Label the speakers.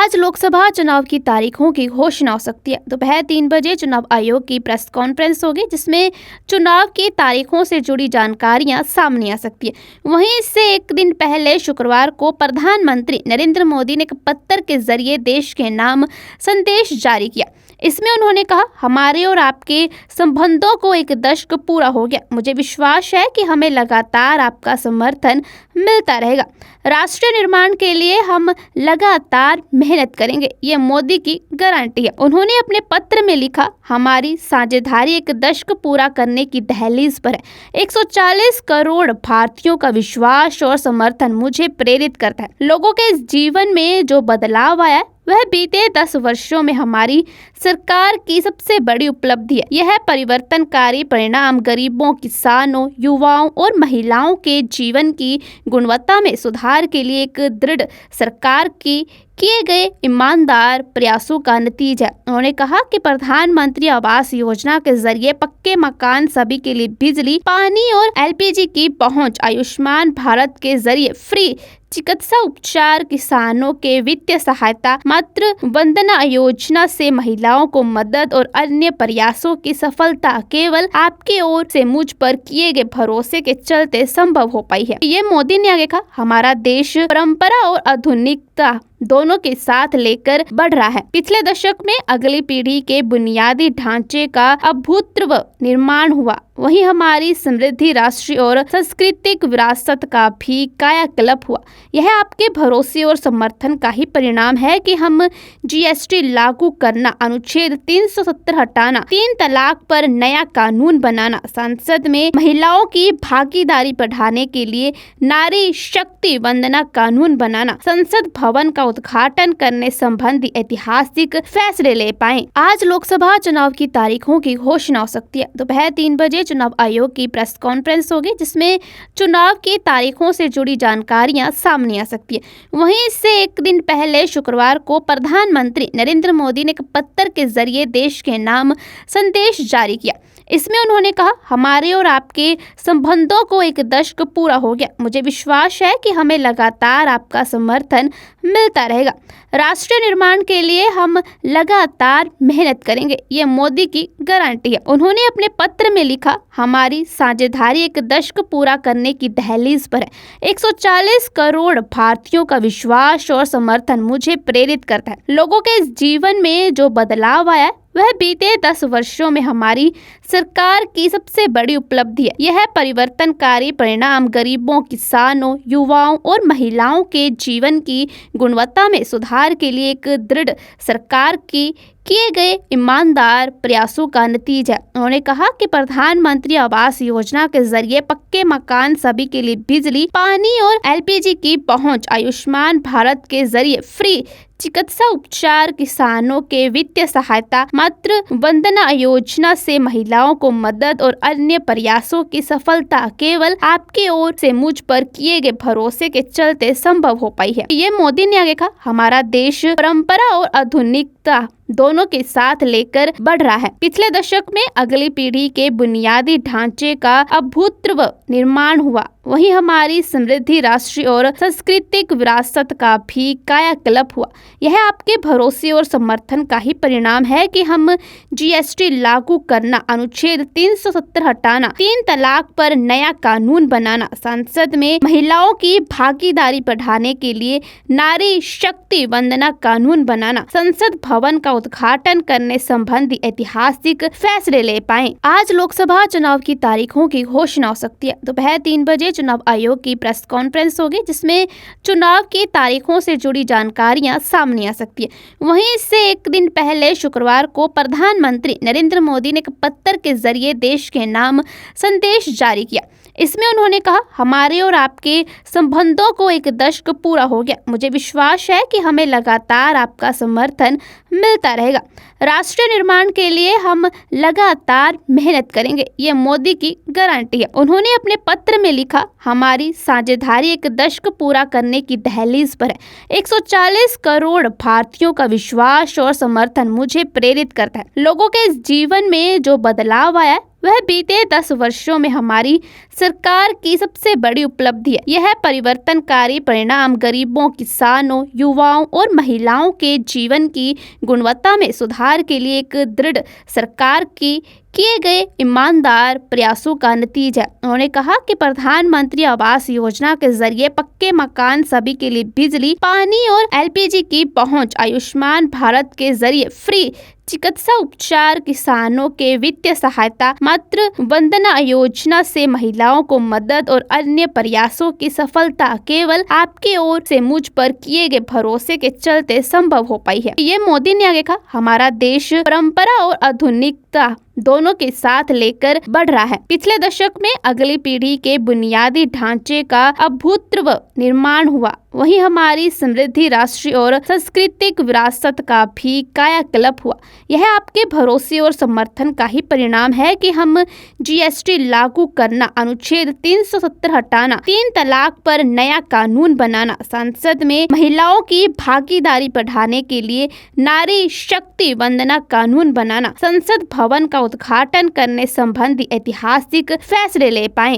Speaker 1: आज लोकसभा चुनाव की तारीखों की घोषणा हो सकती है। दोपहर 3 बजे चुनाव आयोग की प्रेस कॉन्फ्रेंस होगी, जिसमें चुनाव की तारीखों से जुड़ी जानकारियां सामने आ सकती है। वहीं इससे एक दिन पहले शुक्रवार को प्रधानमंत्री नरेंद्र मोदी ने एक पत्र के जरिए देश के नाम संदेश जारी किया। इसमें उन्होंने कहा, हमारे और आपके संबंधों को एक दशक पूरा हो गया। मुझे विश्वास है कि हमें लगातार आपका समर्थन मिलता रहेगा। राष्ट्र निर्माण के लिए हम लगातार मेहनत करेंगे, ये मोदी की गारंटी है। उन्होंने अपने पत्र में लिखा, हमारी साझेदारी एक दशक पूरा करने की दहलीज पर है। 140 करोड़ भारतीयों का विश्वास और समर्थन मुझे प्रेरित करता है। लोगों के जीवन में जो बदलाव आया वह बीते 10 वर्षों में हमारी सरकार की सबसे बड़ी उपलब्धि है। यह परिवर्तनकारी परिणाम गरीबों, किसानों, युवाओं और महिलाओं के जीवन की गुणवत्ता में सुधार के लिए एक दृढ़ सरकार की किए गए ईमानदार प्रयासों का नतीजा है। उन्होंने कहा कि प्रधानमंत्री आवास योजना के जरिए पक्के मकान, सभी के लिए बिजली, पानी और एलपीजी की पहुंच, आयुष्मान भारत के जरिए फ्री चिकित्सा उपचार, किसानों के वित्तीय सहायता, मातृ वंदना योजना से महिलाओं को मदद और अन्य प्रयासों की सफलता केवल आपकी ओर से मुझ पर किए गए भरोसे के चलते संभव हो पाई है। ये मोदी ने आगे कहा, हमारा देश परंपरा और आधुनिकता दोनों के साथ लेकर बढ़ रहा है। पिछले दशक में अगली पीढ़ी के बुनियादी ढांचे का अभूतपूर्व निर्माण हुआ, वहीं हमारी समृद्धि, राष्ट्रीय और सांस्कृतिक विरासत का भी कायाकल्प हुआ। यह आपके भरोसे और समर्थन का ही परिणाम है कि हम जीएसटी लागू करना, अनुच्छेद 370 हटाना, 3 तलाक पर नया कानून बनाना, संसद में महिलाओं की भागीदारी बढ़ाने के लिए नारी शक्ति वंदना कानून बनाना, संसद भवन का उद्घाटन करने संबंधी ऐतिहासिक फैसले ले पाए। आज लोकसभा चुनाव की तारीखों की घोषणा हो सकती है। दोपहर 3 बजे चुनाव आयोग की प्रेस कॉन्फ्रेंस होगी, जिसमें चुनाव की तारीखों से जुड़ी जानकारियां सामने आ सकती है। वहीं इससे एक दिन पहले शुक्रवार को प्रधानमंत्री नरेंद्र मोदी ने एक पत्र के जरिए देश के नाम संदेश जारी किया। इसमें उन्होंने कहा, हमारे और आपके संबंधों को एक दशक पूरा हो गया। मुझे विश्वास है कि हमें लगातार आपका समर्थन मिलता रहेगा। राष्ट्र निर्माण के लिए हम लगातार मेहनत करेंगे, ये मोदी की गारंटी है। उन्होंने अपने पत्र में लिखा, हमारी साझेदारी एक दशक पूरा करने की दहलीज पर है। 140 करोड़ भारतीयों का विश्वास और समर्थन मुझे प्रेरित करता है। लोगों के जीवन में जो बदलाव आया वह बीते 10 वर्षों में हमारी सरकार की सबसे बड़ी उपलब्धि है। यह परिवर्तनकारी परिणाम गरीबों, किसानों, युवाओं और महिलाओं के जीवन की गुणवत्ता में सुधार के लिए एक दृढ़ सरकार की किए गए ईमानदार प्रयासों का नतीजा है। उन्होंने कहा कि प्रधानमंत्री आवास योजना के जरिए पक्के मकान, सभी के लिए बिजली, पानी और एलपीजी की पहुंच, आयुष्मान भारत के जरिए फ्री चिकित्सा उपचार, किसानों के वित्तीय सहायता, मातृ वंदना योजना से महिलाओं को मदद और अन्य प्रयासों की सफलता केवल आपकी ओर से मुझ पर किए गए भरोसे के चलते संभव हो पाई है। ये मोदी ने आगे कहा, हमारा देश परंपरा और आधुनिकता दोनों के साथ लेकर बढ़ रहा है। पिछले दशक में अगली पीढ़ी के बुनियादी ढांचे का अभूतपूर्व निर्माण हुआ, वहीं हमारी समृद्धि, राष्ट्रीय और सांस्कृतिक विरासत का भी कायाकल्प हुआ। यह आपके भरोसे और समर्थन का ही परिणाम है कि हम जीएसटी लागू करना, अनुच्छेद 370 हटाना, 3 तलाक पर नया कानून बनाना, संसद में महिलाओं की भागीदारी बढ़ाने के लिए नारी शक्ति वंदना कानून बनाना, संसद भवन का उद्घाटन करने संबंधी ऐतिहासिक फैसले ले पाए। आज लोकसभा चुनाव की तारीखों की घोषणा हो सकती है। दोपहर 3 बजे चुनाव आयोग की प्रेस कॉन्फ्रेंस होगी, जिसमें चुनाव की तारीखों से जुड़ी जानकारियां सामने आ सकती है। वहीं इससे एक दिन पहले शुक्रवार को प्रधानमंत्री नरेंद्र मोदी ने एक पत्र के जरिए देश के नाम संदेश जारी किया। इसमें उन्होंने कहा, हमारे और आपके संबंधों को एक दशक पूरा हो गया। मुझे विश्वास है कि हमें लगातार आपका समर्थन मिलता रहेगा। राष्ट्र निर्माण के लिए हम लगातार मेहनत करेंगे, ये मोदी की गारंटी है। उन्होंने अपने पत्र में लिखा, हमारी साझेदारी एक दशक पूरा करने की दहलीज पर है। 140 करोड़ भारतीयों का विश्वास और समर्थन मुझे प्रेरित करता है। लोगों के जीवन में जो बदलाव आया वह बीते 10 वर्षों में हमारी सरकार की सबसे बड़ी उपलब्धि है। यह परिवर्तनकारी परिणाम गरीबों, किसानों, युवाओं और महिलाओं के जीवन की गुणवत्ता में सुधार के लिए एक दृढ़ सरकार की किए गए ईमानदार प्रयासों का नतीजा है। उन्होंने कहा कि प्रधानमंत्री आवास योजना के जरिए पक्के मकान, सभी के लिए बिजली, पानी और एलपीजी की पहुंच, आयुष्मान भारत के जरिए फ्री चिकित्सा उपचार, किसानों के वित्तीय सहायता, मातृ वंदना योजना से महिलाओं को मदद और अन्य प्रयासों की सफलता केवल आपकी ओर से मुझ पर किए गए भरोसे के चलते संभव हो पाई है। ये मोदी ने आगे कहा, हमारा देश परंपरा और आधुनिकता दोनों के साथ लेकर बढ़ रहा है। पिछले दशक में अगली पीढ़ी के बुनियादी ढांचे का अभूतपूर्व निर्माण हुआ, वहीं हमारी समृद्धि, राष्ट्रीय और सांस्कृतिक विरासत का भी कायाकल्प हुआ। यह आपके भरोसे और समर्थन का ही परिणाम है कि हम जीएसटी लागू करना, अनुच्छेद 370 हटाना, 3 तलाक पर नया कानून बनाना, संसद में महिलाओं की भागीदारी बढ़ाने के लिए नारी शक्ति वंदना कानून बनाना, संसद भवन का उद्घाटन करने संबंधी ऐतिहासिक फैसले ले पाए।